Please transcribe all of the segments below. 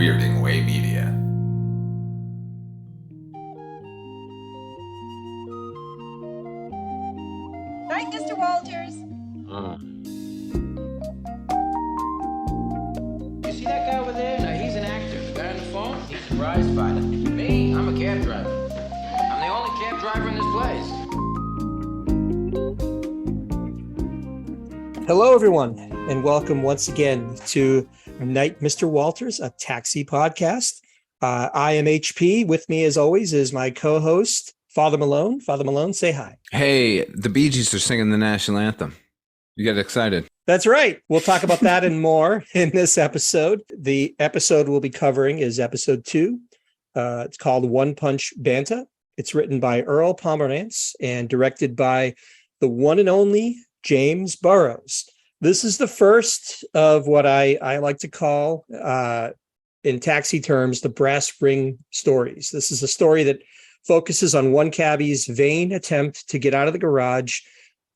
Weirding Way Media. Night, Mr. Walters. You see that guy over there? Now he's an actor. The guy on the phone, he's a prize fighter. Me, I'm a cab driver. I'm the only cab driver in this place. Hello, everyone, and welcome once again to Night, Mr. Walters, a taxi podcast. I am HP. With me, as always, is my co-host, Father Malone. Father Malone, say hi. Hey, the Bee Gees are singing the national anthem. You get excited. That's right. We'll talk about that and more in this episode. The episode we'll be covering is episode 2. It's called One Punch Banta. It's written by Earl Pomerantz and directed by the one and only James Burrows. This is the first of what I like to call, in taxi terms, the brass ring stories. This is a story that focuses on one cabbie's vain attempt to get out of the garage,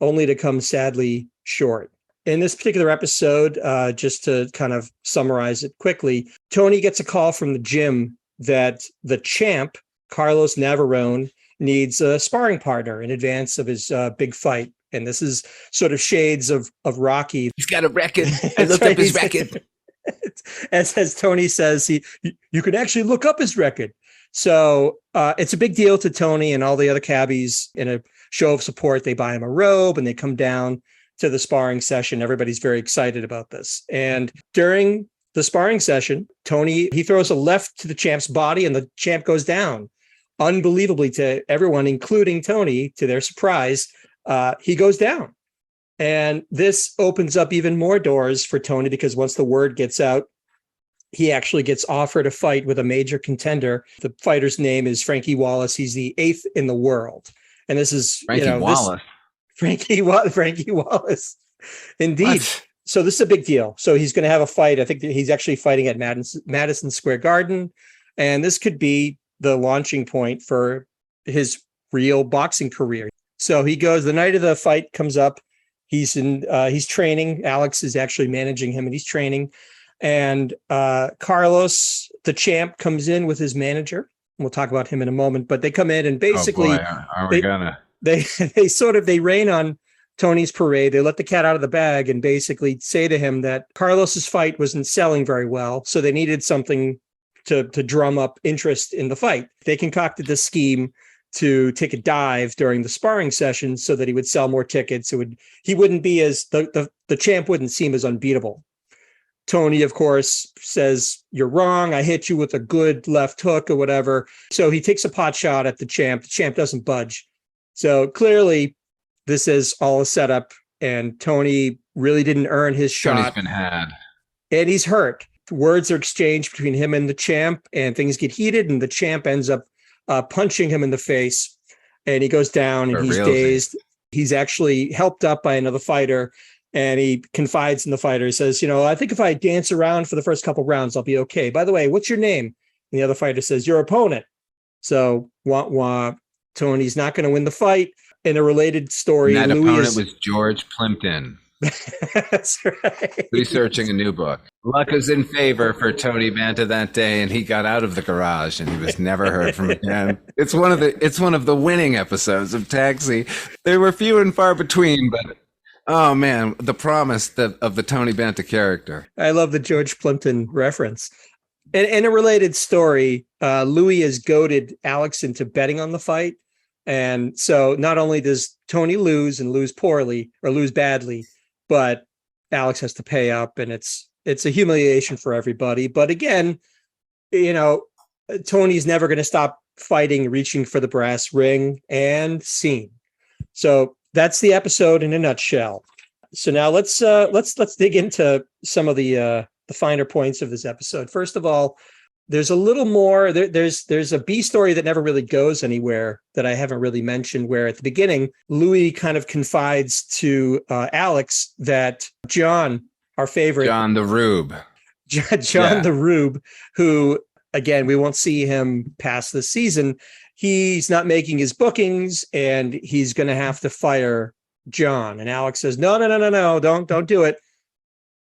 only to come sadly short. In this particular episode, just to kind of summarize it quickly, Tony gets a call from the gym that the champ, Carlos Navarone, needs a sparring partner in advance of his big fight. And this is sort of shades of Rocky. He's got a record. I looked up his record. As Tony says, you can actually look up his record. So it's a big deal to Tony and all the other cabbies. In a show of support, they buy him a robe and they come down to the sparring session. Everybody's very excited about this. And during the sparring session, Tony, he throws a left to the champ's body and the champ goes down. Unbelievably to everyone, including Tony, to their surprise, he goes down. And this opens up even more doors for Tony because once the word gets out, he actually gets offered a fight with a major contender. The fighter's name is Frankie Wallace. He's the 8th in the world. And this is Frankie Wallace. Frankie Wallace. Indeed. What? So this is a big deal. So he's going to have a fight. I think that he's actually fighting at Madison Square Garden. And this could be the launching point for his real boxing career. So he goes, the night of the fight comes up. He's training. Alex is actually managing him and he's training. And Carlos, the champ, comes in with his manager. We'll talk about him in a moment, but they come in and basically they rain on Tony's parade. They let the cat out of the bag and basically say to him that Carlos's fight wasn't selling very well. So they needed something to drum up interest in the fight. They concocted this scheme to take a dive during the sparring session so that he would sell more tickets. He wouldn't be as the champ wouldn't seem as unbeatable. Tony, of course, says, "You're wrong. I hit you with a good left hook or whatever." So he takes a pot shot at the champ. The champ doesn't budge. So clearly this is all a setup and Tony really didn't earn his shot. Tony's been had. And he's hurt. Words are exchanged between him and the champ and things get heated and the champ ends up punching him in the face and he goes down and he's dazed. He's actually helped up by another fighter and he confides in the fighter. He says, I think if I dance around for the first couple rounds, I'll be okay. By the way, what's your name? And the other fighter says, your opponent. So Tony's not going to win the fight. In a related story, and that Louie opponent was George Plimpton. That's right. Researching a new book. Luck was in favor for Tony Banta that day, and he got out of the garage, and he was never heard from again. It's one of the winning episodes of Taxi. They were few and far between, but oh man, the promise of the Tony Banta character. I love the George Plimpton reference. In a related story, Louie has goaded Alex into betting on the fight. And so not only does Tony lose and lose poorly or lose badly, but Alex has to pay up and it's a humiliation for everybody. But again, Tony's never going to stop fighting, reaching for the brass ring and scene. So that's the episode in a nutshell. So now let's dig into some of the finer points of this episode. First of all, there's a little more. There's a B story that never really goes anywhere that I haven't really mentioned, where at the beginning, Louie kind of confides to Alex that John, our favorite. John the Rube. The Rube, who, again, we won't see him past this season. He's not making his bookings and he's going to have to fire John. And Alex says, no, don't do it.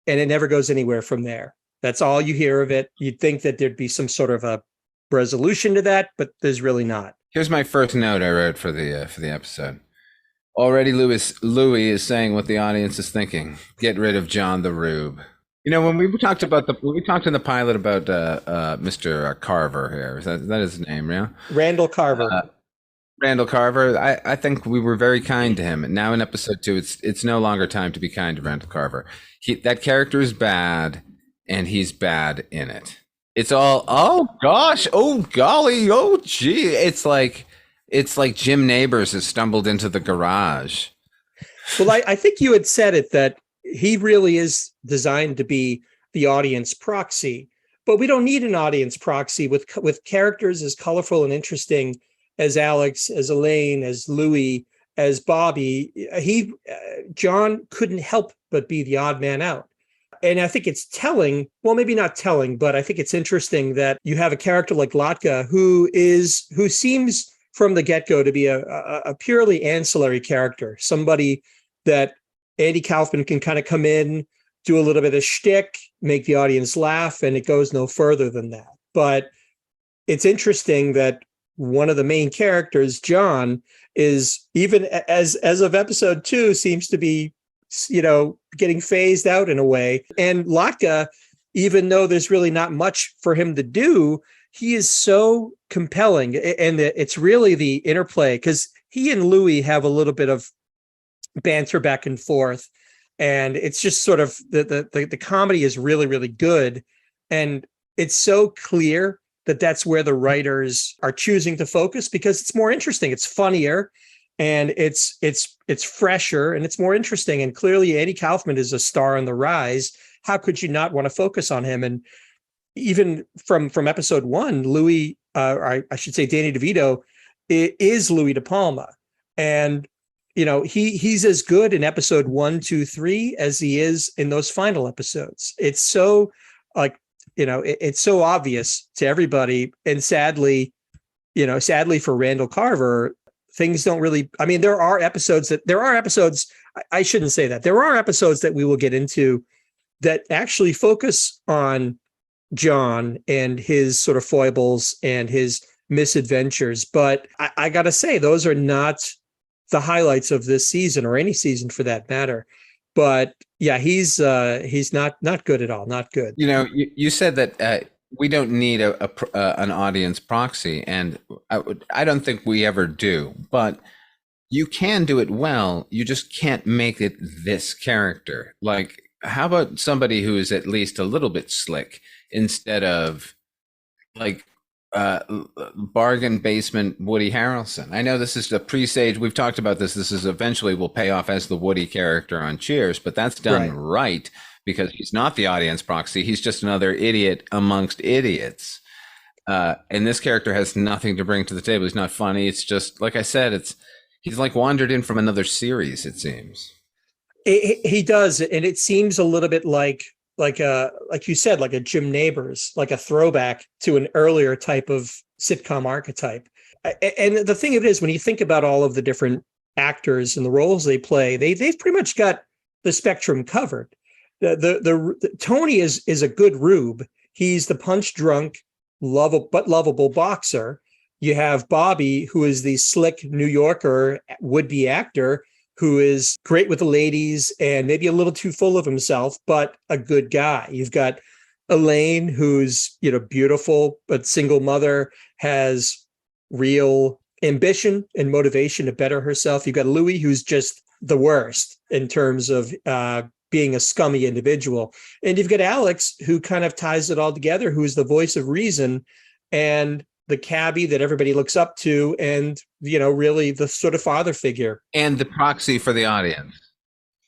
And it never goes anywhere from there. That's all you hear of it. You'd think that there'd be some sort of a resolution to that, but there's really not. Here's my first note I wrote for the episode. Already, Louie is saying what the audience is thinking. Get rid of John the Rube. You know, when we talked in the pilot about Mr. Carver here, is that his name? Yeah, Randall Carver. Randall Carver. I think we were very kind to him. And now in episode 2, it's no longer time to be kind to Randall Carver. That character is bad, and he's bad in it. It's all, oh gosh, oh golly, oh gee. It's like Jim Neighbors has stumbled into the garage. Well, I think you had said it, that he really is designed to be the audience proxy, but we don't need an audience proxy with characters as colorful and interesting as Alex, as Elaine, as Louie, as Bobby. John couldn't help but be the odd man out. And I think it's telling, well, maybe not telling, but I think it's interesting that you have a character like Latka who seems from the get-go to be a purely ancillary character, somebody that Andy Kaufman can kind of come in, do a little bit of shtick, make the audience laugh, and it goes no further than that. But it's interesting that one of the main characters, John, is, even as of episode 2, seems to be, getting phased out in a way. And Latka, even though there's really not much for him to do, he is so compelling. And it's really the interplay, because he and Louie have a little bit of banter back and forth. And it's just sort of the comedy is really, really good. And it's so clear that that's where the writers are choosing to focus, because it's more interesting. It's funnier, and it's fresher, and it's more interesting. And clearly Andy Kaufman is a star on the rise. How could you not want to focus on him? And even from episode 1, Louie, or I should say Danny DeVito, is Louie De Palma. And, he's as good in episode 1, 2, 3 as he is in those final episodes. It's so it's so obvious to everybody. And sadly for Randall Carver, things don't really, there are episodes, I shouldn't say that. There are episodes that we will get into that actually focus on John and his sort of foibles and his misadventures. But I got to say, those are not the highlights of this season, or any season for that matter. But yeah, he's not good at all. Not good. You said that we don't need an audience proxy, and I don't think we ever do. But you can do it well. You just can't make it this character. Like, how about somebody who is at least a little bit slick, instead of like bargain basement Woody Harrelson? I know this is a presage. We've talked about this. This is eventually will pay off as the Woody character on Cheers, but that's done right, because he's not the audience proxy. He's just another idiot amongst idiots. And this character has nothing to bring to the table. He's not funny. It's just, like I said, he's like wandered in from another series, it seems. He does. And it seems a little bit like you said, like a Jim Neighbors, like a throwback to an earlier type of sitcom archetype. And the thing of it is, when you think about all of the different actors and the roles they play, they've pretty much got the spectrum covered. The Tony is a good rube. He's the punch drunk, lovable boxer. You have Bobby, who is the slick New Yorker would-be actor, who is great with the ladies and maybe a little too full of himself, but a good guy. You've got Elaine, who's, beautiful, but single mother, has real ambition and motivation to better herself. You've got Louie, who's just the worst in terms of being a scummy individual. And you've got Alex, who kind of ties it all together, who's the voice of reason and the cabbie that everybody looks up to, and, really the sort of father figure. And the proxy for the audience.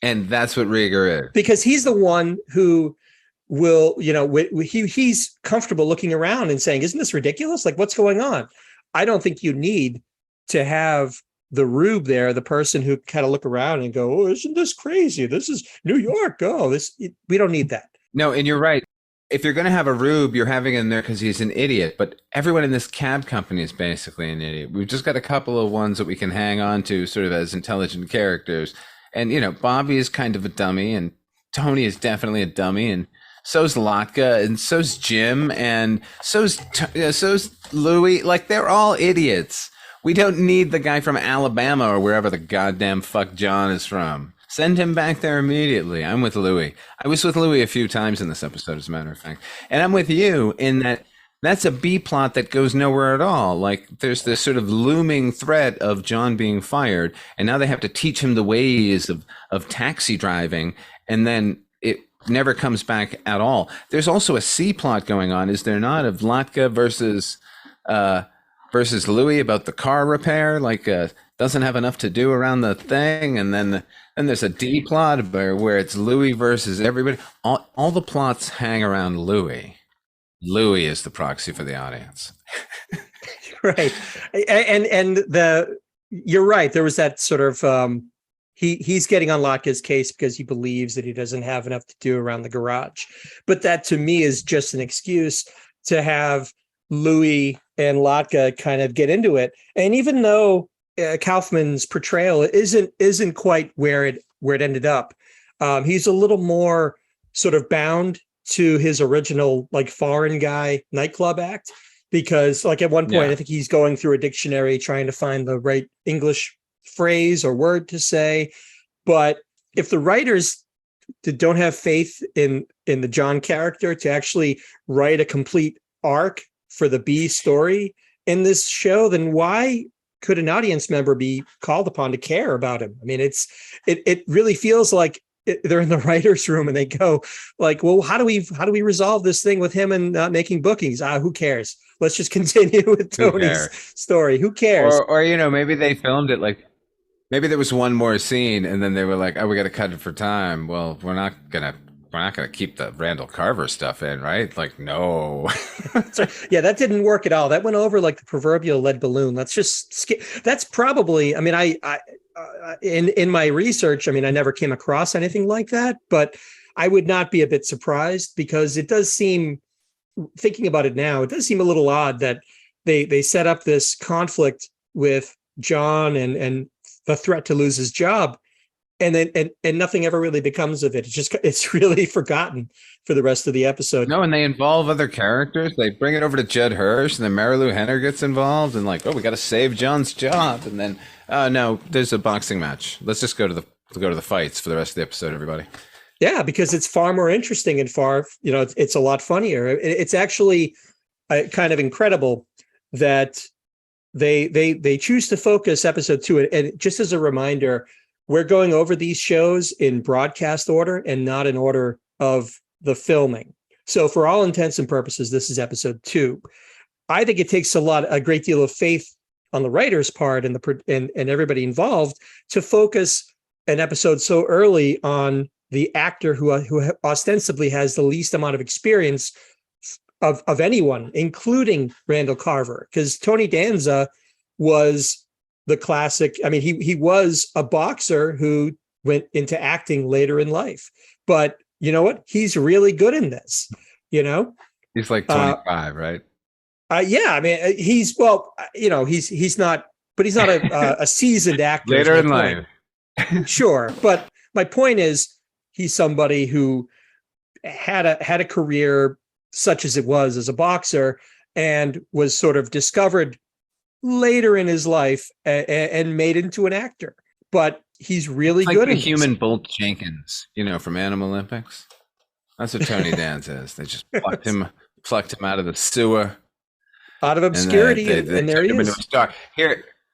And that's what Rieger is. Because he's the one who will, he's comfortable looking around and saying, isn't this ridiculous? Like, what's going on? I don't think you need to have the rube there, the person who kind of look around and go, oh, isn't this crazy? This is New York. Oh, we don't need that. No, and you're right. If you're going to have a rube, you're having him there because he's an idiot. But everyone in this cab company is basically an idiot. We've just got a couple of ones that we can hang on to sort of as intelligent characters. And, Bobby is kind of a dummy, and Tony is definitely a dummy. And so's Latka, and so's Jim, and so's Louie. Like, they're all idiots. We don't need the guy from Alabama or wherever the goddamn fuck John is from. Send him back there immediately. I'm with Louie. I was with Louie a few times in this episode, as a matter of fact. And I'm with you in that that's a B plot that goes nowhere at all. Like, there's this sort of looming threat of John being fired, and now they have to teach him the ways of taxi driving, and then it never comes back at all. There's also a C plot going on, is there not, of Latka versus Louie about the car repair? Like, doesn't have enough to do around the thing, and then there's a D plot where it's Louie versus everybody. All the plots hang around Louie. Louie is the proxy for the audience. Right. And you're right. There was that sort of, he's getting on Latka's case because he believes that he doesn't have enough to do around the garage. But that to me is just an excuse to have Louie and Latka kind of get into it. And even though Kaufman's portrayal isn't quite where it ended up, he's a little more sort of bound to his original, like, foreign guy nightclub act, because, like, at one point, I think he's going through a dictionary trying to find the right English phrase or word to say. But if the writers don't have faith in the John character to actually write a complete arc for the B story in this show, then why could an audience member be called upon to care about him? I mean, it really feels like they're in the writer's room and they go like, well, how do we resolve this thing with him and not making bookings? Who cares? Let's just continue with Tony's story. Who cares? Or maybe they filmed it like, maybe there was one more scene and then they were like, oh, we got to cut it for time. Well, we're not gonna keep the Randall Carver stuff in, right? Like, no. So, yeah, that didn't work at all. That went over like the proverbial lead balloon. Let's just that's probably, I mean, I in my research, I mean, I never came across anything like that, but I would not be a bit surprised, because it does seem, thinking about it now, it does seem a little odd that they set up this conflict with John and the threat to lose his job, and then and nothing ever really becomes of it. It's really forgotten for the rest of the episode. No, and they involve other characters. They bring it over to Judd Hirsch, and then Mary Lou Henner gets involved, and like, oh, we got to save John's job, and then no, there's a boxing match. Let's just go to the fights for the rest of the episode, everybody. Yeah, because it's far more interesting and far, it's a lot funnier. It's actually kind of incredible that they choose to focus episode 2. And just as a reminder, we're going over these shows in broadcast order and not in order of the filming. So for all intents and purposes, this is episode 2. I think it takes a great deal of faith on the writer's part and everybody involved to focus an episode so early on the actor who ostensibly has the least amount of experience of anyone, including Randall Carver, because Tony Danza was the classic. I mean, he was a boxer who went into acting later in life, but you know what? He's really good in this. He's like 25, right? Yeah. I mean, he's not, but he's not a seasoned actor. Later in life. Sure. But my point is, he's somebody who had a career such as it was as a boxer, and was sort of discovered later in his life and made into an actor. But he's really good. Like the human Bolt Jenkins, from Animal Olympics. That's what Tony Danza is. They just plucked him out of the sewer, out of obscurity, and there he is.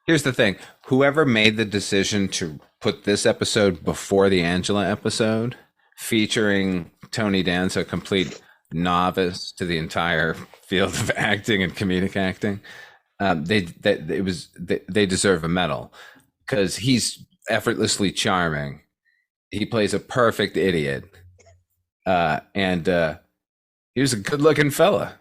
Here's the thing: whoever made the decision to put this episode before the Angela episode, featuring Tony Danza, complete novice to the entire field of acting and comedic acting, they deserve a medal, because he's effortlessly charming. He plays a perfect idiot, and he was a good-looking fella.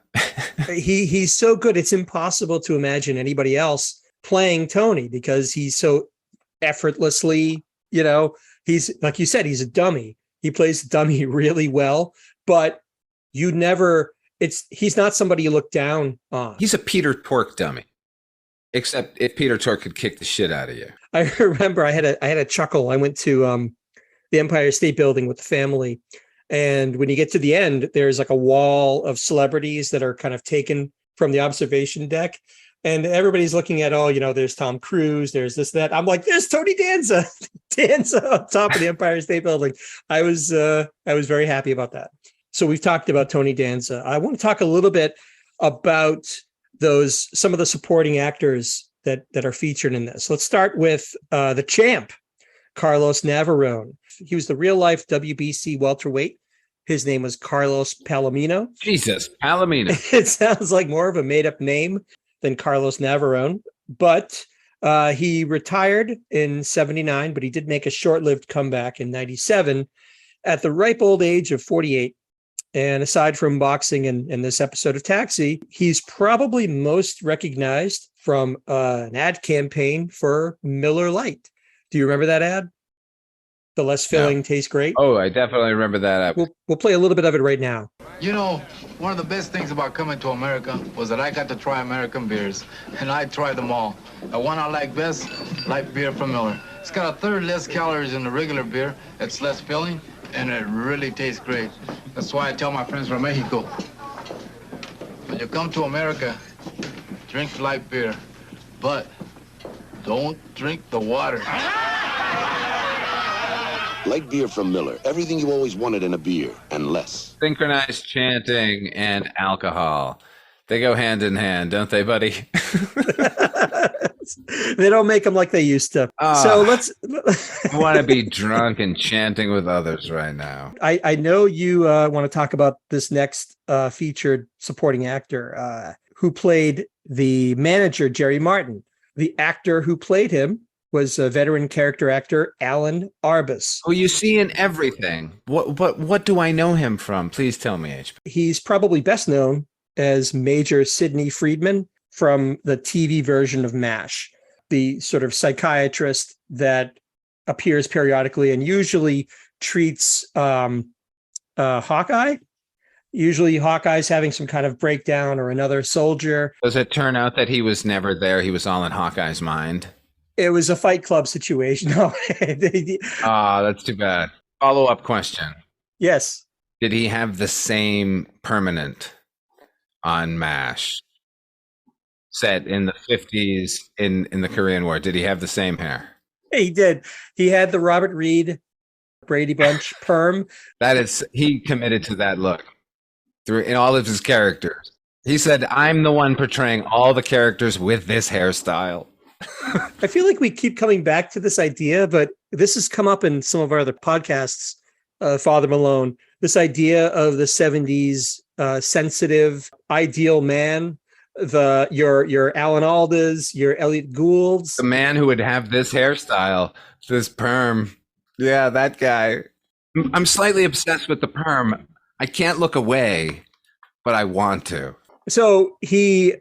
He's so good. It's impossible to imagine anybody else playing Tony, because he's so effortlessly, he's, like you said, he's a dummy. He plays the dummy really well, but he's not somebody you look down on. He's a Peter Tork dummy, except if Peter Tork could kick the shit out of you. I remember I had a chuckle. I went to the Empire State Building with the family And when you get to the end, there's like a wall of celebrities that are kind of taken from the observation deck. And everybody's looking at, oh, there's Tom Cruise, there's this, that. I'm like, there's Tony Danza, Danza on top of the Empire State Building. I was very happy about that. So we've talked about Tony Danza. I want to talk a little bit about some of the supporting actors that are featured in this. Let's start with the champ, Carlos Navarone. He was the real life WBC welterweight. His name was Carlos Palomino. Jesus, Palomino. It sounds like more of a made up name than Carlos Navarone, but he retired in 79, but he did make a short-lived comeback in 97 at the ripe old age of 48. And aside from boxing in this episode of Taxi, he's probably most recognized from an ad campaign for Miller Lite. Do you remember that ad? The less filling tastes great. Oh, I definitely remember that. We'll play a little bit of it right now. One of the best things about coming to America was that I got to try American beers, and I tried them all. The one I like best, light beer from Miller. It's got a third less calories than the regular beer. It's less filling, and it really tastes great. That's why I tell my friends from Mexico, when you come to America, drink light beer, but don't drink the water. Light beer from Miller. Everything you always wanted in a beer, and less. Synchronized chanting and alcohol. They go hand in hand, don't they, buddy? They don't make them like they used to. So let's... I want to be drunk and chanting with others right now. I know you want to talk about this next featured supporting actor who played the manager, Jerry Martin. The actor who played him was a veteran character actor, Allan Arbus. Oh, you see in everything. What do I know him from? Please tell me, HP. He's probably best known as Major Sidney Friedman from the TV version of MASH, the sort of psychiatrist that appears periodically and usually treats Hawkeye. Usually Hawkeye's having some kind of breakdown or another soldier. Does it turn out that he was never there? He was all in Hawkeye's mind? It was a Fight Club situation. No. That's too bad. Follow-up question. Yes. Did he have the same permanent on MASH set in the 50s in the Korean War? Did he have the same hair? He did. He had the Robert Reed Brady Bunch perm. He committed to that look in all of his characters. He said, I'm the one portraying all the characters with this hairstyle. I feel like we keep coming back to this idea, but this has come up in some of our other podcasts, Father Malone, this idea of the 70s sensitive, ideal man, your Alan Aldas, your Elliot Goulds. The man who would have this hairstyle, this perm. Yeah, that guy. I'm slightly obsessed with the perm. I can't look away, but I want to. So he,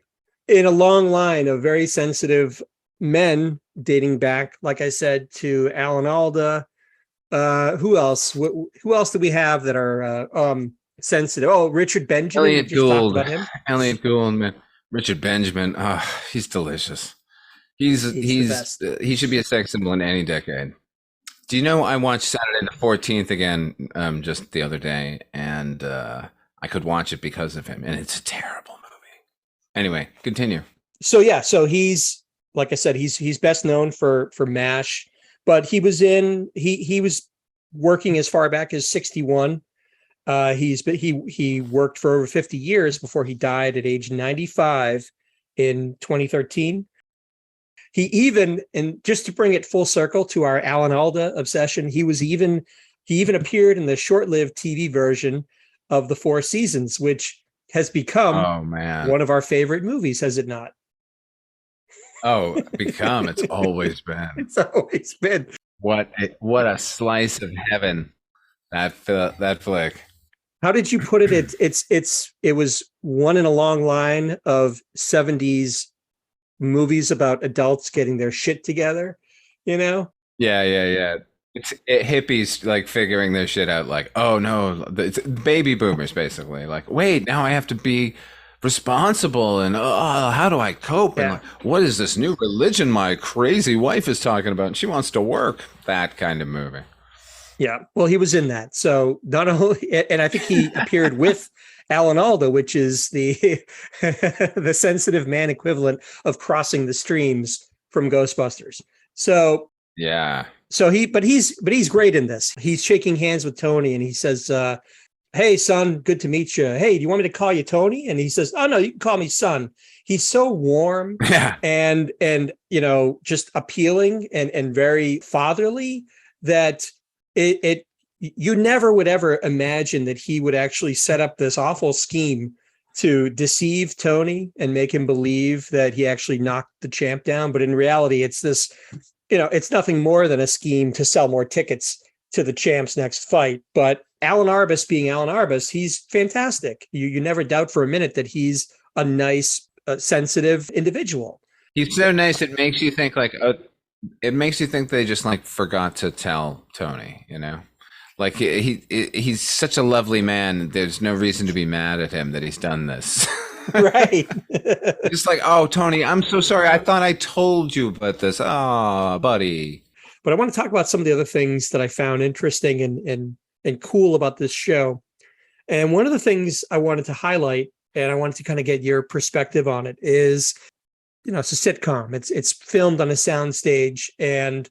in a long line of very sensitive men dating back, like I said, to Alan Alda. Who else? Who else do we have that are sensitive? Oh, Richard Benjamin. Elliot Gould. Elliot Gould, man. Richard Benjamin. Oh, he's delicious. He should be a sex symbol in any decade. Do you know I watched Saturday the 14th again just the other day, and I could watch it because of him, and it's a terrible movie. Anyway, continue. So he's, like I said, he's best known for MASH, but he was working as far back as 61. He worked for over 50 years before he died at age 95 in 2013. He even, and just to bring it full circle to our Alan Alda obsession, he even appeared in the short-lived TV version of The Four Seasons, which has become one of our favorite movies, has it not? It's always been. It's always been. What a slice of heaven that flick. How did you put it? It was one in a long line of 70s movies about adults getting their shit together, Yeah. It's hippies like figuring their shit out. Like, oh no, it's baby boomers basically. Like, wait, now I have to be responsible, and how do I cope? And what is this new religion my crazy wife is talking about? And she wants to work. That kind of movie. Yeah. Well, he was in that. So not only, and I think he appeared with Alan Alda, which is the the sensitive man equivalent of crossing the streams from Ghostbusters. So Yeah. but he's great in this. He's shaking hands with Tony and he says, hey son, good to meet you. Hey, do you want me to call you Tony? And he says, oh no, you can call me son. He's so warm Yeah. and just appealing and very fatherly that it you never would ever imagine that he would actually set up this awful scheme to deceive Tony and make him believe that he actually knocked the champ down. But in reality, it's this, it's nothing more than a scheme to sell more tickets to the champ's next fight. But Allan Arbus being Allan Arbus, he's fantastic. You never doubt for a minute that he's a nice, sensitive individual. He's so nice. It makes you think it makes you think they just like forgot to tell Tony, like he's such a lovely man. There's no reason to be mad at him that he's done this. Right. Just like, oh, Tony, I'm so sorry. I thought I told you about this. Oh, buddy. But I want to talk about some of the other things that I found interesting and cool about this show. And one of the things I wanted to highlight, and I wanted to kind of get your perspective on it, is, it's a sitcom. It's filmed on a soundstage, and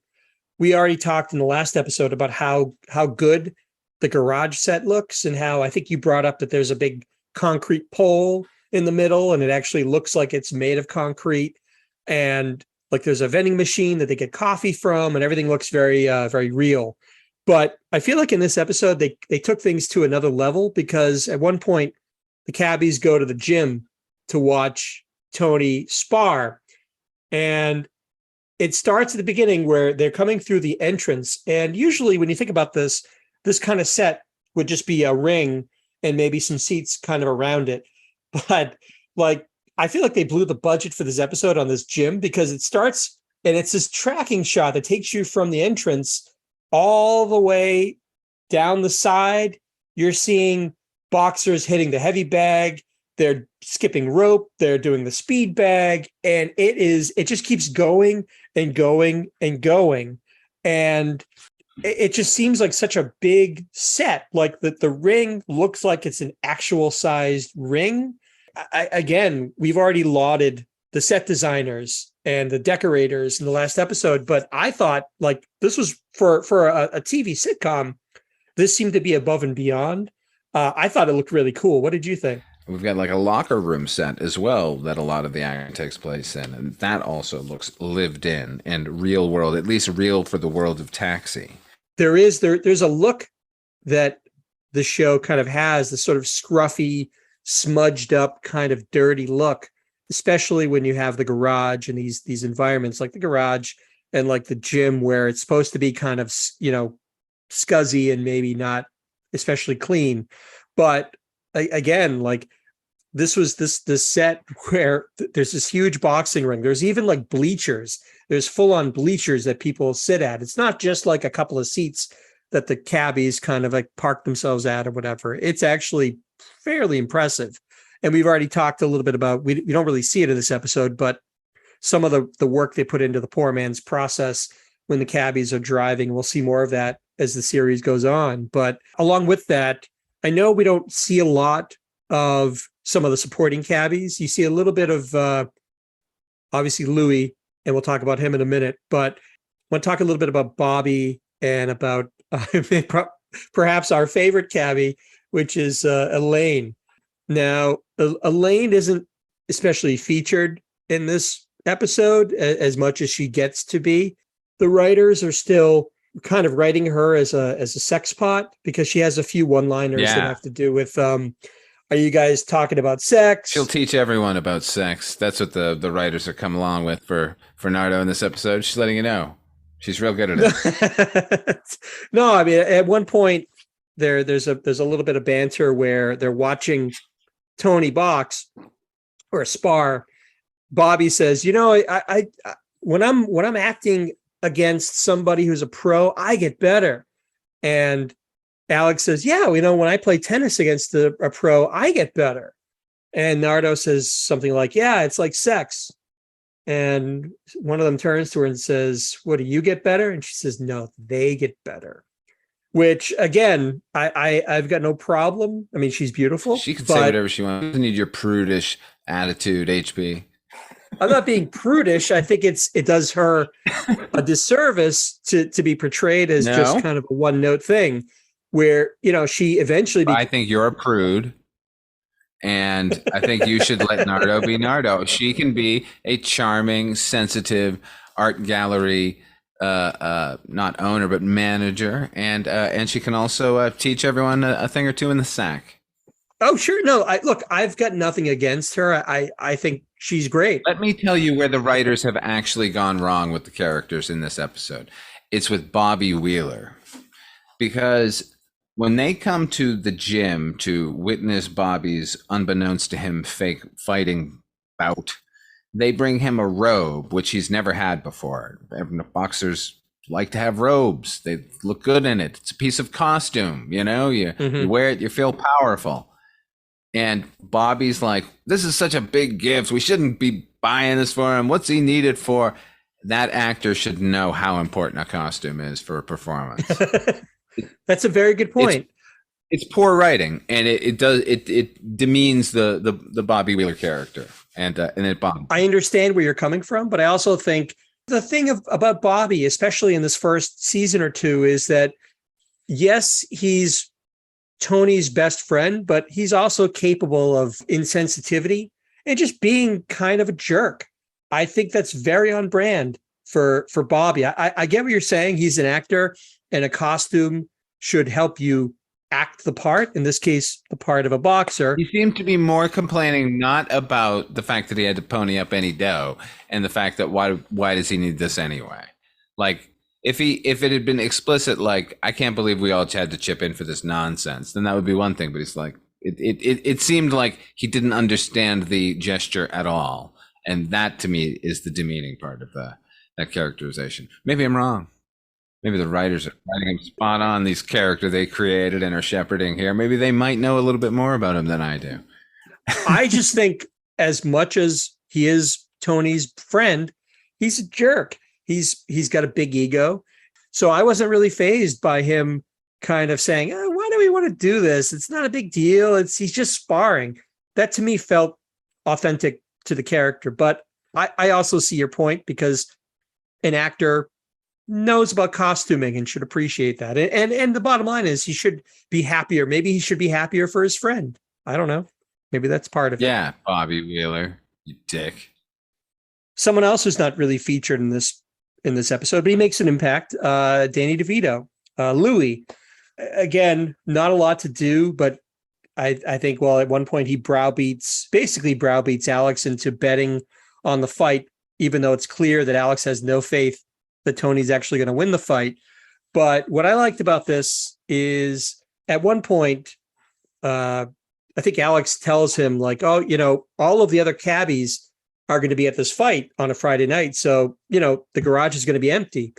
we already talked in the last episode about how good the garage set looks, and how I think you brought up that there's a big concrete pole in the middle, and it actually looks like it's made of concrete, and like there's a vending machine that they get coffee from, and everything looks very very real. But I feel like in this episode they took things to another level, because at one point the cabbies go to the gym to watch Tony spar, and it starts at the beginning where they're coming through the entrance. And usually when you think about this kind of set would just be a ring and maybe some seats kind of around it. But like, I feel like they blew the budget for this episode on this gym, because it starts and it's this tracking shot that takes you from the entrance all the way down the side. You're seeing boxers hitting the heavy bag. They're skipping rope. They're doing the speed bag. And it just keeps going and going and going. And it just seems like such a big set. Like the ring looks like it's an actual sized ring. Again, we've already lauded the set designers and the decorators in the last episode, but I thought like this was for a TV sitcom, this seemed to be above and beyond. I thought it looked really cool. What did you think? We've got like a locker room set as well that a lot of the action takes place in, and that also looks lived in and real world, at least real for the world of Taxi. There's a look that the show kind of has, this sort of scruffy, smudged up kind of dirty look, especially when you have the garage and these environments like the garage and like the gym, where it's supposed to be kind of, scuzzy and maybe not especially clean. But again, like this was this set where there's this huge boxing ring. There's even like bleachers. There's full on bleachers that people sit at. It's not just like a couple of seats that the cabbies kind of like park themselves at or whatever. It's actually fairly impressive. And we've already talked a little bit about, we don't really see it in this episode, but some of the work they put into the poor man's process when the cabbies are driving. We'll see more of that as the series goes on. But along with that, I know we don't see a lot of some of the supporting cabbies. You see a little bit of obviously Louie, and we'll talk about him in a minute, but I want to talk a little bit about Bobby and about perhaps our favorite cabbie, which is Elaine. Now, Elaine isn't especially featured in this episode as much as she gets to be. The writers are still kind of writing her as a sex pot, because she has a few one-liners that have to do with are you guys talking about sex? She'll teach everyone about sex. That's what the writers have come along with for Nardo in this episode. She's letting you know. She's real good at it. No, I mean, at one point there's a little bit of banter where they're watching Tony box or spar. Bobby says, I when I'm acting against somebody who's a pro, I get better. And Alex says, yeah, when I play tennis against a pro, I get better. And Nardo says something like, yeah, it's like sex. And one of them turns to her and says, what, do you get better? And she says, no, they get better. which again, I've got no problem. I mean, she's beautiful. She can say whatever she wants. She doesn't need your prudish attitude, HP. I'm not being prudish. I think it does her a disservice to be portrayed as just kind of a one note thing where, she eventually I think you're a prude. And I think you should let Nardo be Nardo. She can be a charming, sensitive art gallery, not owner, but manager. And she can also teach everyone a thing or two in the sack. Oh, sure. No, I've got nothing against her. I think she's great. Let me tell you where the writers have actually gone wrong with the characters in this episode. It's with Bobby Wheeler. Because when they come to the gym to witness Bobby's, unbeknownst to him, fake fighting bout, they bring him a robe, which he's never had before. Boxers like to have robes. They look good in it. It's a piece of costume, you wear it, you feel powerful. And Bobby's like, this is such a big gift. We shouldn't be buying this for him. What's he needed for? That actor should know how important a costume is for a performance. That's a very good point. It's poor writing, and it demeans the Bobby Wheeler character, and it bombs. I understand where you're coming from, but I also think the thing about Bobby, especially in this first season or two, is that yes, he's Tony's best friend, but he's also capable of insensitivity and just being kind of a jerk. I think that's very on brand for Bobby. I get what you're saying. He's an actor, and a costume should help you act the part. In this case, the part of a boxer. He seemed to be more complaining not about the fact that he had to pony up any dough and the fact that why does he need this anyway? Like, if it had been explicit, like, I can't believe we all had to chip in for this nonsense, then that would be one thing. But he's like, it seemed like he didn't understand the gesture at all. And that to me is the demeaning part of that characterization. Maybe I'm wrong. Maybe the writers are writing him spot on, these character they created and are shepherding here. Maybe they might know a little bit more about him than I do. I just think as much as he is Tony's friend, he's a jerk. He's got a big ego. So I wasn't really fazed by him kind of saying, why do we want to do this? It's not a big deal. He's just sparring. That to me felt authentic to the character. But I also see your point, because an actor knows about costuming and should appreciate that. And the bottom line is he should be happier. Maybe he should be happier for his friend. I don't know. Maybe that's part of it. Yeah, Bobby Wheeler, you dick. Someone else who's not really featured in this episode, but he makes an impact. Danny DeVito, Louie. Again, not a lot to do, but I think, well, at one point he browbeats Alex into betting on the fight, even though it's clear that Alex has no faith that Tony's actually going to win the fight. But what I liked about this is at one point, I think Alex tells him like, oh, all of the other cabbies are going to be at this fight on a Friday night. So, the garage is going to be empty.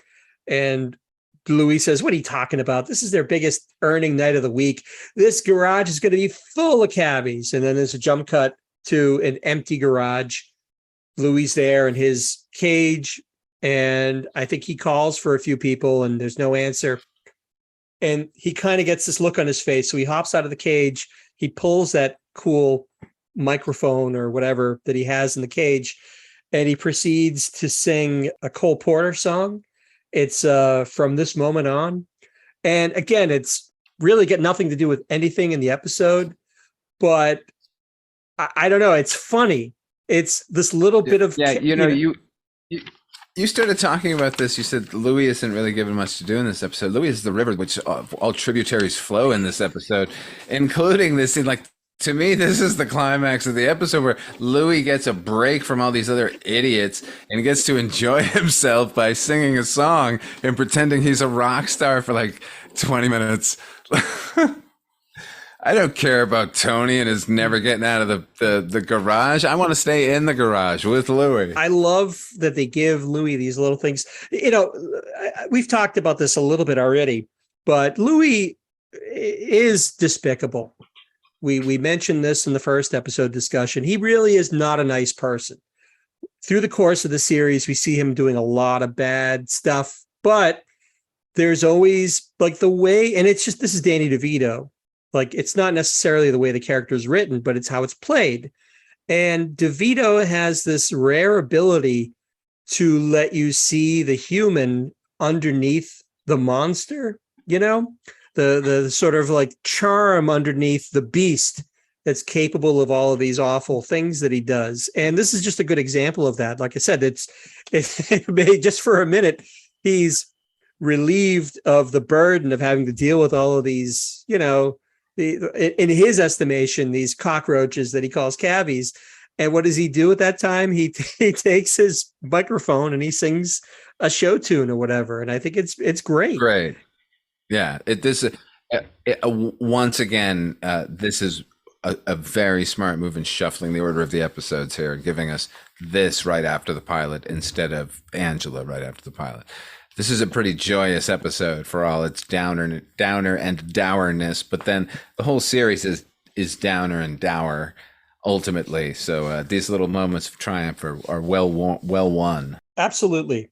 And Louis says, what are you talking about? This is their biggest earning night of the week. This garage is going to be full of cabbies. And then there's a jump cut to an empty garage. Louis there in his cage. And I think he calls for a few people and there's no answer. And he kind of gets this look on his face. So he hops out of the cage. He pulls that cool microphone or whatever that he has in the cage. And he proceeds to sing a Cole Porter song. It's From This Moment On. And again, it's really got nothing to do with anything in the episode. But I don't know. It's funny. It's this little bit of... Yeah, You started talking about this. You said Louis isn't really given much to do in this episode. Louis is the river which all tributaries flow in this episode, including this scene. Like, to me, this is the climax of the episode where Louis gets a break from all these other idiots and gets to enjoy himself by singing a song and pretending he's a rock star for like 20 minutes. I don't care about Tony and his never getting out of the garage. I want to stay in the garage with Louie. I love that they give Louie these little things. We've talked about this a little bit already, but Louie is despicable. We mentioned this in the first episode discussion. He really is not a nice person. Through the course of the series, we see him doing a lot of bad stuff, but there's always like the way, and it's just, this is Danny DeVito. Like, it's not necessarily the way the character is written, but it's how it's played. And DeVito has this rare ability to let you see the human underneath the monster, you know, the sort of like charm underneath the beast that's capable of all of these awful things that he does. And this is just a good example of that. Like I said, it's just for a minute, he's relieved of the burden of having to deal with all of these, you know, in his estimation, these cockroaches that he calls cabbies. And what does he do at that time? He takes his microphone and he sings a show tune or whatever. And I think it's great. Great. Yeah. Once again, this is a very smart move in shuffling the order of the episodes here, giving us this right after the pilot instead of Angela right after the pilot. This is a pretty joyous episode for all its downer and dourness, but then the whole series is downer and dour ultimately. So these little moments of triumph are well won. Absolutely.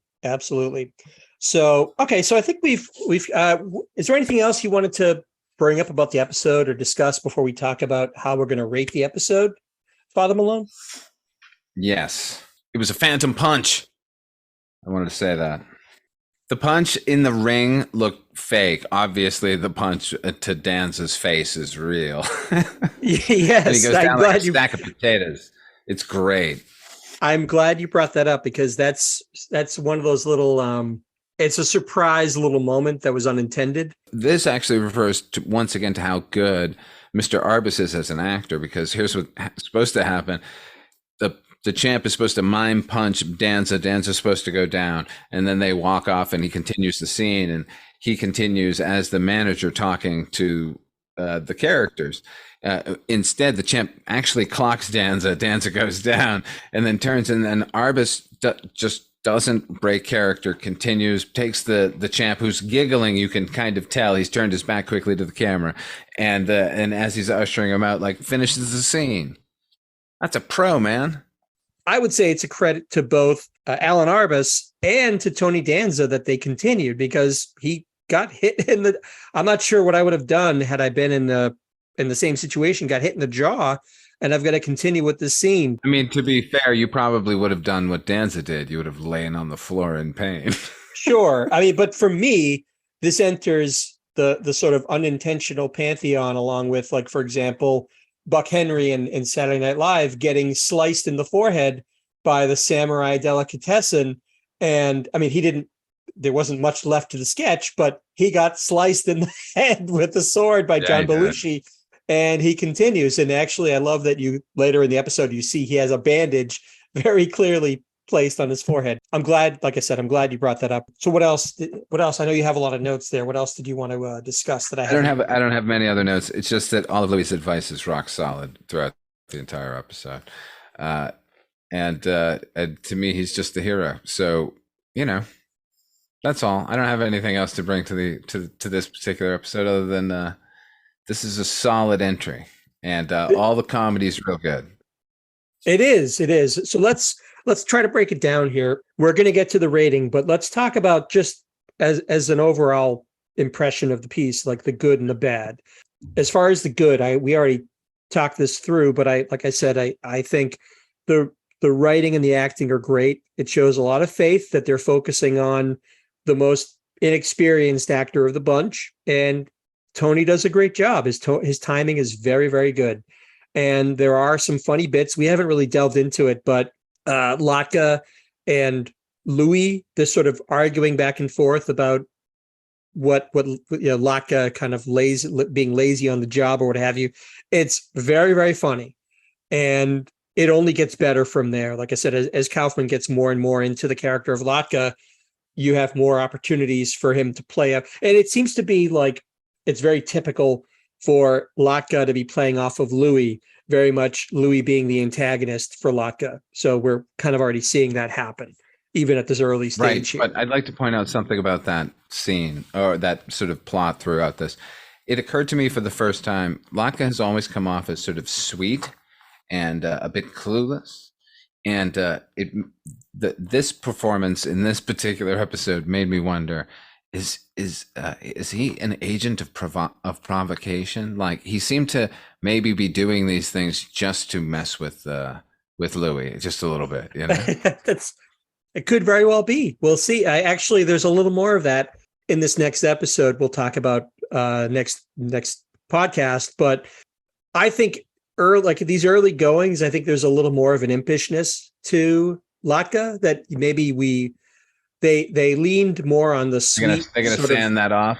So, okay. So I think we've is there anything else you wanted to bring up about the episode or discuss before we talk about how we're going to rate the episode, Father Malone? Yes. It was a phantom punch. I wanted to say that. The punch in the ring looked fake. Obviously, the punch to Danza's face is real. Yes, and he goes down like a stack of potatoes. It's great. I'm glad you brought that up because that's one of those little. It's a surprise little moment that was unintended. This actually refers to, once again, to how good Mr. Arbus is as an actor, because here's what's supposed to happen. The champ is supposed to mime punch Danza. Danza's supposed to go down, and then they walk off, and he continues the scene, and he continues as the manager talking to the characters. Instead, the champ actually clocks Danza. Danza goes down, and then turns, and then Arbus just doesn't break character, continues, takes the champ who's giggling. You can kind of tell he's turned his back quickly to the camera, and as he's ushering him out, like, finishes the scene. That's a pro, man. I would say it's a credit to both Allan Arbus and to Tony Danza that they continued, because he got hit in the. I'm not sure what I would have done had I been in the same situation, got hit in the jaw, and I've got to continue with the scene. I mean, to be fair, you probably would have done what Danza did. You would have lain on the floor in pain. Sure. I mean, but for me, this enters the sort of unintentional pantheon, along with, like, for example, Buck Henry in Saturday Night Live getting sliced in the forehead by the samurai delicatessen. And I mean, there wasn't much left to the sketch, but he got sliced in the head with a sword by John Belushi, and he continues. And actually, I love that you later in the episode, you see he has a bandage very clearly placed on his forehead. I'm glad, like I said, I'm glad you brought that up. So what else? I know you have a lot of notes there. What else did you want to discuss that I don't have many other notes. It's just that all of Louie's advice is rock solid throughout the entire episode. And to me, he's just the hero. So, you know, that's all. I don't have anything else to bring to this particular episode other than this is a solid entry, and all the comedy is real good. It is. So let's try to break it down here. We're going to get to the rating, but let's talk about just as an overall impression of the piece, like the good and the bad. As far as the good, we already talked this through, but I think the writing and the acting are great. It shows a lot of faith that they're focusing on the most inexperienced actor of the bunch, and Tony does a great job. His timing is very, very good. And there are some funny bits. We haven't really delved into it, but Latka and Louie, this sort of arguing back and forth about what Latka kind of being lazy on the job or what have you. It's very, very funny. And it only gets better from there. Like I said, as Kaufman gets more and more into the character of Latka, you have more opportunities for him to play up. And it seems to be like, it's very typical for Latka to be playing off of Louie, very much Louie being the antagonist for Latka. So we're kind of already seeing that happen, even at this early stage. Right, but I'd like to point out something about that scene, or that sort of plot throughout this. It occurred to me for the first time, Latka has always come off as sort of sweet and a bit clueless. And this performance in this particular episode made me wonder, is he an agent of provocation? Like he seemed to maybe be doing these things just to mess with Louie just a little bit, you know? It could very well be. We'll see. There's a little more of that in this next episode. We'll talk about next podcast. But I think these early goings, I think there's a little more of an impishness to Latka that maybe they leaned more on the sweet. They're gonna sand that off.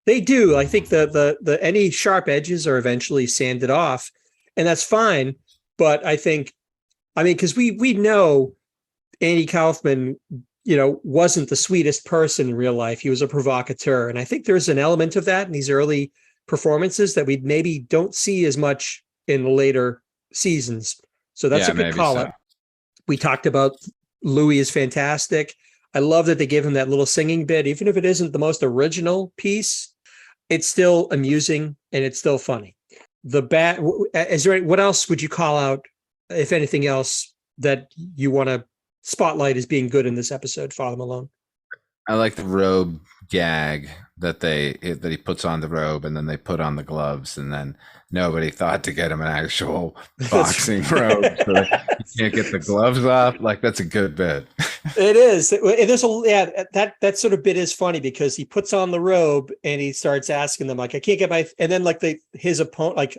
They do. I think the any sharp edges are eventually sanded off, and that's fine. But because we know Andy Kaufman, wasn't the sweetest person in real life. He was a provocateur. And I think there's an element of that in these early performances that we maybe don't see as much in the later seasons. So that's a good call up. We talked about Louie is fantastic. I love that they give him that little singing bit. Even if it isn't the most original piece, it's still amusing and it's still funny. What else would you call out, if anything else, that you want to spotlight as being good in this episode, Father Malone? I like the robe gag that he puts on the robe and then they put on the gloves, and then nobody thought to get him an actual boxing robe so that you can't get the gloves off. Like, that's a good bit. It is. That sort of bit is funny because he puts on the robe and he starts asking them, like, I can't get and then like his opponent, like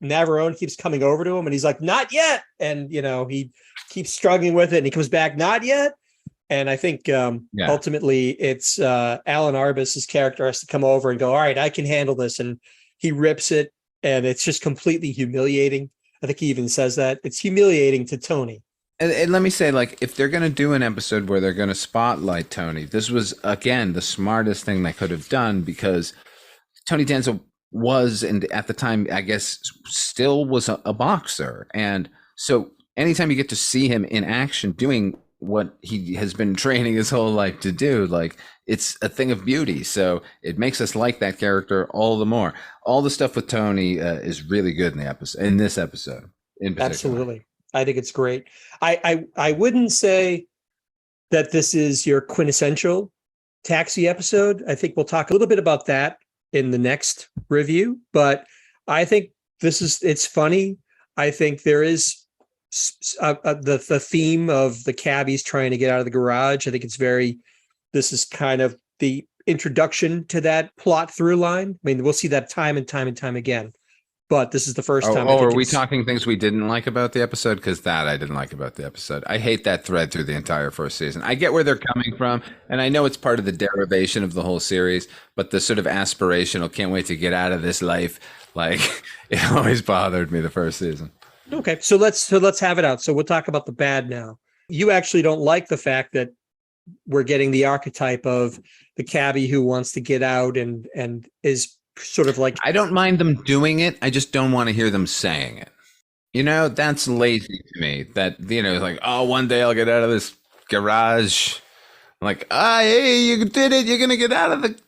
Navarone, keeps coming over to him and he's like, not yet. And he keeps struggling with it and he comes back, not yet. And I think ultimately it's Allan Arbus' character has to come over and go, all right, I can handle this. And he rips it and it's just completely humiliating. I think he even says that. It's humiliating to Tony. And let me say, like, if they're going to do an episode where they're going to spotlight Tony, this was, again, the smartest thing they could have done, because Tony Danza was, and at the time, I guess, still was a boxer. And so anytime you get to see him in action doing what he has been training his whole life to do, like, it's a thing of beauty. So it makes us like that character all the more. All the stuff with Tony is really good in this episode in particular. Absolutely. I think it's great. I wouldn't say that this is your quintessential Taxi episode. I think we'll talk a little bit about that in the next review, but I think it's funny. I think there is the theme of the cabbies trying to get out of the garage. I think this is kind of the introduction to that plot through line. I mean, we'll see that time and time and time again, but this is the first time. Are we talking things we didn't like about the episode? Because I didn't like about the episode. I hate that thread through the entire first season. I get where they're coming from, and I know it's part of the derivation of the whole series, but the sort of aspirational, can't wait to get out of this life, like, it always bothered me the first season. Okay, so let's have it out. So we'll talk about the bad now. You actually don't like the fact that we're getting the archetype of the cabbie who wants to get out and is sort of like... I don't mind them doing it. I just don't want to hear them saying it. That's lazy to me. That, like, oh, one day I'll get out of this garage. Like, hey, you did it. You're going to get out of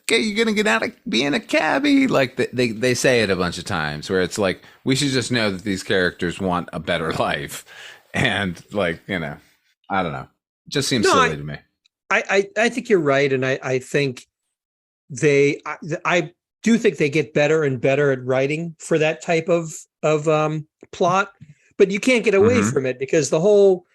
being a cabbie. Like, they say it a bunch of times where it's like, we should just know that these characters want a better life. And, like, I don't know. It just seems silly to me. I think you're right. And I think I do think they get better and better at writing for that type of plot, but you can't get away from it because the whole,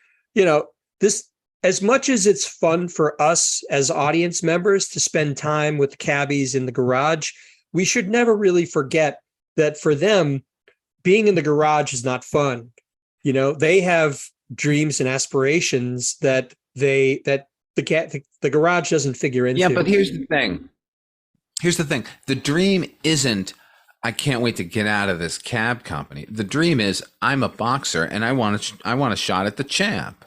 this, as much as it's fun for us as audience members to spend time with the cabbies in the garage, we should never really forget that for them, being in the garage is not fun. They have dreams and aspirations that the garage doesn't figure into. Yeah, but here's the thing. The dream isn't, I can't wait to get out of this cab company. The dream is, I'm a boxer and I want a shot at the champ.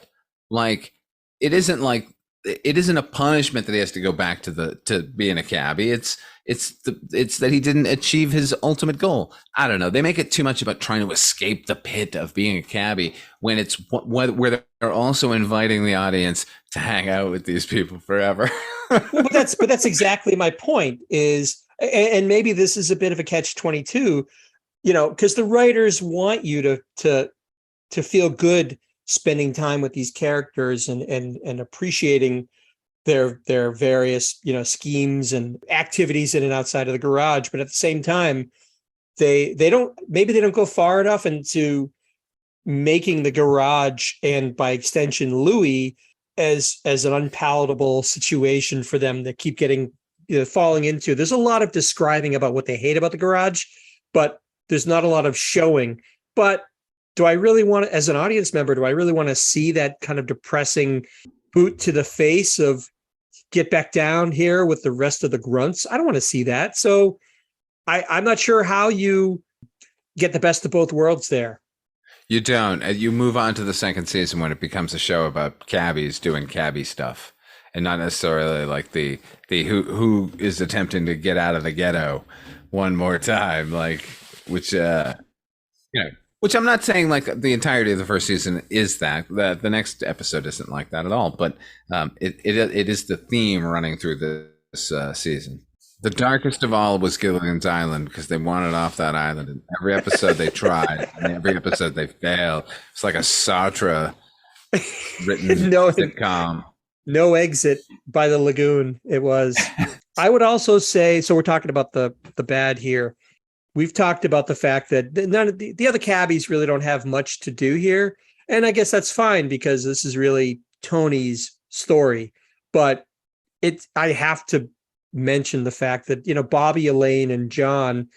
Like, it isn't a punishment that he has to go back to being a cabbie. It's that he didn't achieve his ultimate goal. I don't know. They make it too much about trying to escape the pit of being a cabbie when it's where they're also inviting the audience to hang out with these people forever. But that's exactly my point is, and maybe this is a bit of a catch-22, because the writers want you to feel good spending time with these characters and appreciating their various, schemes and activities in and outside of the garage. But at the same time, they don't go far enough into making the garage and by extension Louie as an unpalatable situation for them to keep getting falling into. There's a lot of describing about what they hate about the garage, but there's not a lot of showing. But do I really want to, as an audience member, do I really want to see that kind of depressing boot to the face of get back down here with the rest of the grunts? I don't want to see that. So I'm not sure how you get the best of both worlds there. You don't. You move on to the second season when it becomes a show about cabbies doing cabbie stuff, and not necessarily like the who is attempting to get out of the ghetto one more time, which I'm not saying like the entirety of the first season is that. The next episode isn't like that at all, but it is the theme running through this season. The darkest of all was Gilligan's Island because they wanted off that island. And every episode they tried, and every episode they failed. It's like a Sartre written sitcom. No exit by the lagoon. It was. I would also say, so we're talking about the bad here. We've talked about the fact that none of the other cabbies really don't have much to do here. And I guess that's fine because this is really Tony's story. But I have to mention the fact that, Bobby, Elaine, and John,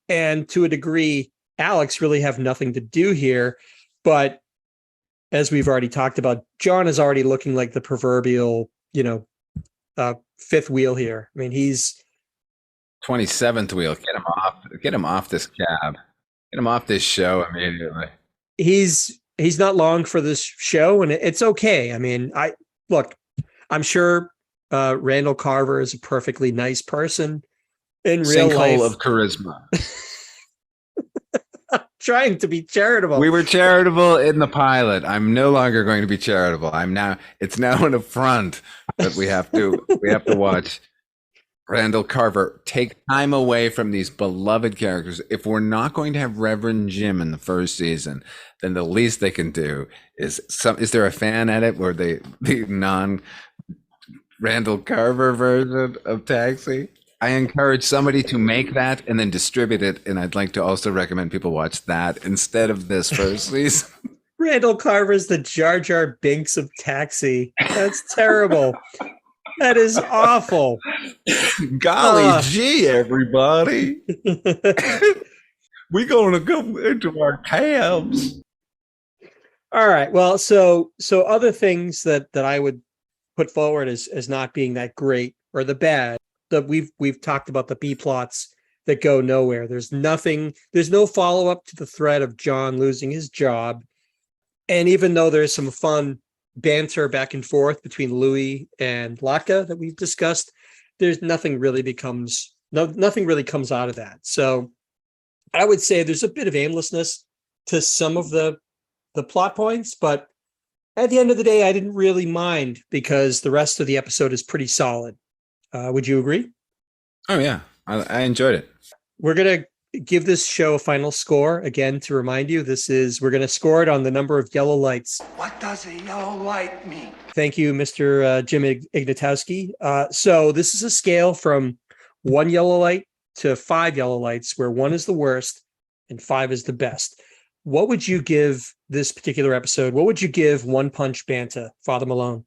and to a degree, Alex really have nothing to do here. But as we've already talked about, John is already looking like the proverbial, fifth wheel here. I mean, he's 27th wheel. Get him off this cab. Get him off this show immediately. He's not long for this show, and it's okay. I mean, I'm sure Randall Carver is a perfectly nice person in real life. Sinkhole of charisma. Trying to be charitable. We were charitable in the pilot. I'm no longer going to be charitable. It's now an affront that we have to watch Randall Carver take time away from these beloved characters. If we're not going to have Reverend Jim in the first season, then the least they can do is there a fan edit where the non Randall Carver version of Taxi? I encourage somebody to make that and then distribute it. And I'd like to also recommend people watch that instead of this first season. Randall Carver's the Jar Jar Binks of Taxi. That's terrible. That is awful. Golly gee, everybody. We're going to go into our cabs. All right. Well, so other things that I would put forward as not being that great or the bad, that we've talked about the B plots that go nowhere. There's no follow-up to the threat of John losing his job. And even though there's some fun banter back and forth between Louie and Latka that we've discussed, nothing really comes out of that. So I would say there's a bit of aimlessness to some of the plot points, but at the end of the day, I didn't really mind because the rest of the episode is pretty solid. Would you agree? Oh, yeah. I enjoyed it. We're going to give this show a final score. Again, to remind you, we're going to score it on the number of yellow lights. What does a yellow light mean? Thank you, Mr. Jim Ignatowski. So this is a scale from 1 yellow light to 5 yellow lights, where 1 is the worst and 5 is the best. What would you give this particular episode? What would you give One Punch Banta, Father Malone?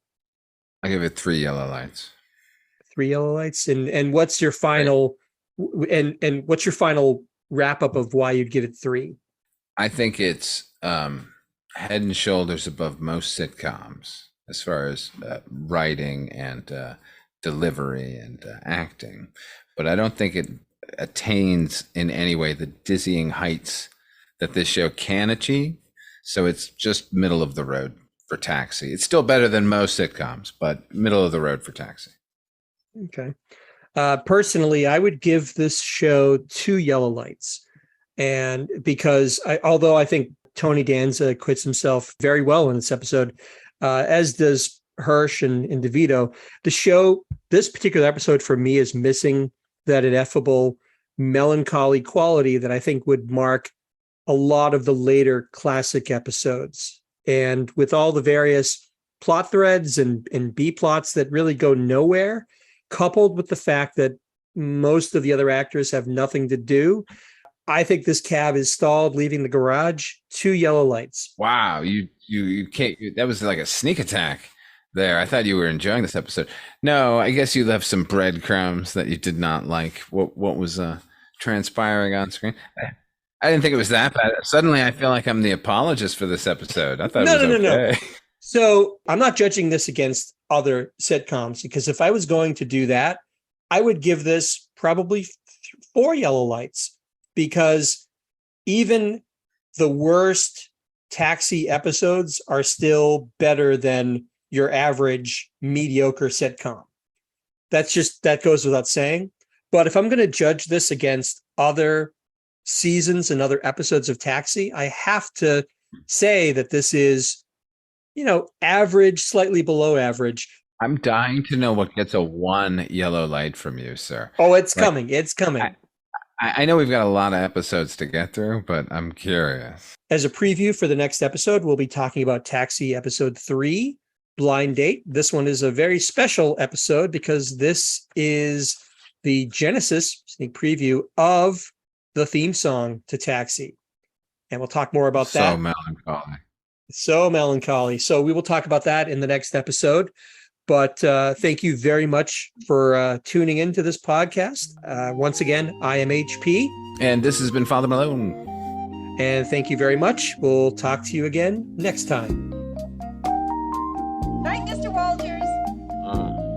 I give it 3 yellow lights. 3 yellow lights. And what's your final and what's your final wrap up of why you'd give it 3? I think it's head and shoulders above most sitcoms as far as writing and delivery and acting, but I don't think it attains in any way the dizzying heights that this show can achieve. So it's just middle of the road for Taxi. It's still better than most sitcoms, but middle of the road for Taxi. Okay. Personally, I would give this show 2 yellow lights. And because although I think Tony Danza acquits himself very well in this episode, as does Hirsch and DeVito, this particular episode for me is missing that ineffable melancholy quality that I think would mark a lot of the later classic episodes. And with all the various plot threads and B plots that really go nowhere, coupled with the fact that most of the other actors have nothing to do. I think this cab is stalled leaving the garage. 2 yellow lights. Wow, you can't. That was like a sneak attack there. I thought you were enjoying this episode. No, I guess you left some breadcrumbs that you did not like. What was transpiring on screen? I didn't think it was that bad. Suddenly, I feel like I'm the apologist for this episode. I thought it was okay. No. So I'm not judging this against other sitcoms, because if I was going to do that, I would give this probably 4 yellow lights, because even the worst Taxi episodes are still better than your average mediocre sitcom. That goes without saying. But if I'm going to judge this against other seasons and other episodes of Taxi, I have to say that this is, average, slightly below average. I'm dying to know what gets a 1 yellow light from you, sir. Oh, it's coming. It's coming. I know we've got a lot of episodes to get through, but I'm curious. As a preview for the next episode, we'll be talking about Taxi episode 3, Blind Date. This one is a very special episode because this is the Genesis sneak preview of the theme song to Taxi. And we'll talk more about that. So melancholy. So we will talk about that in the next episode. But thank you very much for tuning into this podcast. Once again, I am HP. And this has been Father Malone. And thank you very much. We'll talk to you again next time. Night, Mr. Walters.